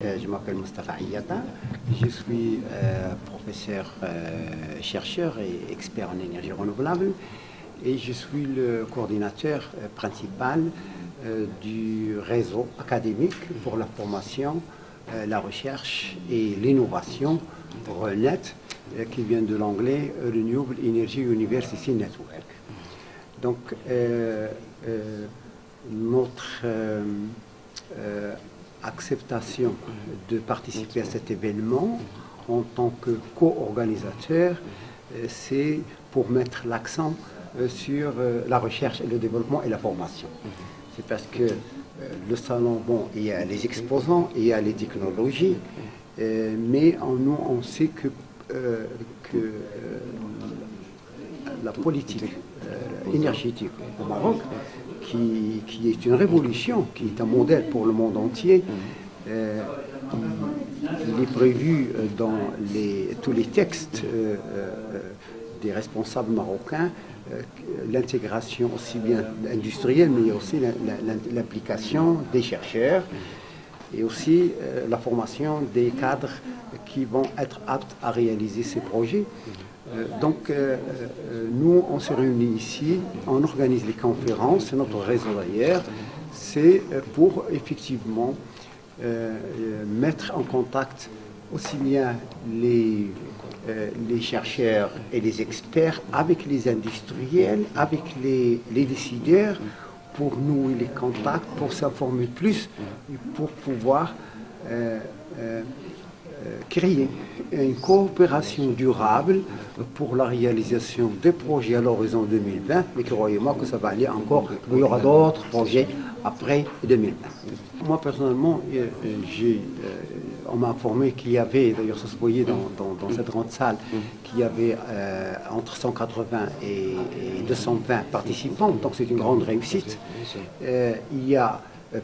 Je m'appelle Mustafa Ayata, je suis professeur, chercheur et expert en énergie renouvelable et je suis le coordinateur principal du réseau académique pour la formation, la recherche et l'innovation RENET, qui vient de l'anglais Renewable Energy University Network. Donc, notre acceptation de participer à cet événement en tant que co-organisateur, c'est pour mettre l'accent sur la recherche et le développement et la formation. C'est parce que le salon, bon, il y a les exposants, il y a les technologies, mais nous, on sait que la politique énergétique au Maroc, qui est une révolution, qui est un modèle pour le monde entier. Il est prévu dans tous les textes des responsables marocains l'intégration aussi bien industrielle, mais aussi l'implication des chercheurs et aussi la formation des cadres qui vont être aptes à réaliser ces projets. Donc, nous, on se réunit ici, on organise les conférences, c'est notre réseau d'ailleurs, c'est pour effectivement mettre en contact aussi bien les chercheurs et les experts avec les industriels, avec les décideurs, pour nouer les contacts, pour s'informer plus et pour pouvoir créer une coopération durable pour la réalisation des projets à l'horizon 2020, mais croyez-moi que ça va aller encore, il y aura d'autres projets après 2020. Moi personnellement, on m'a informé qu'il y avait, d'ailleurs ça se voyait dans cette grande salle, qu'il y avait entre 180 et 220 participants, donc c'est une grande réussite. Il y a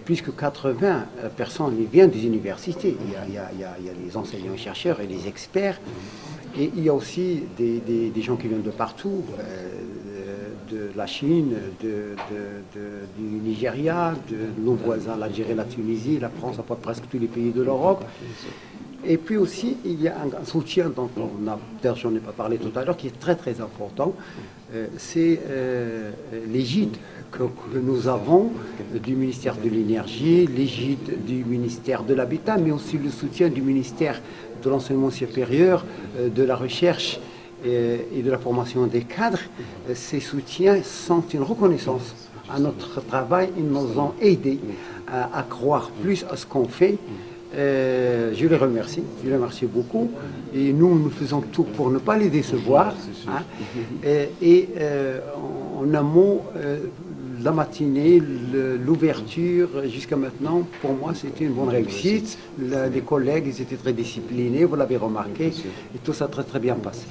plus que 80 personnes qui viennent des universités. Il y a les enseignants-chercheurs et les experts. Et il y a aussi des gens qui viennent de partout, de la Chine, du Nigeria, de nos voisins, l'Algérie, la Tunisie, la France, presque tous les pays de l'Europe. Et puis aussi, il y a un soutien dont d'ailleurs j'en ai pas parlé tout à l'heure, qui est très très important, c'est l'égide que nous avons du ministère de l'Énergie, l'égide du ministère de l'Habitat, mais aussi le soutien du ministère de l'Enseignement supérieur, de la Recherche et de la formation des cadres. Ces soutiens sont une reconnaissance à notre travail. Ils nous ont aidés à croire plus à ce qu'on fait. Je les remercie beaucoup. Et nous faisons tout pour ne pas les décevoir. Hein. En un mot, la matinée, l'ouverture jusqu'à maintenant, pour moi, c'était une bonne réussite. Les collègues, ils étaient très disciplinés, vous l'avez remarqué, et tout ça très très bien passé.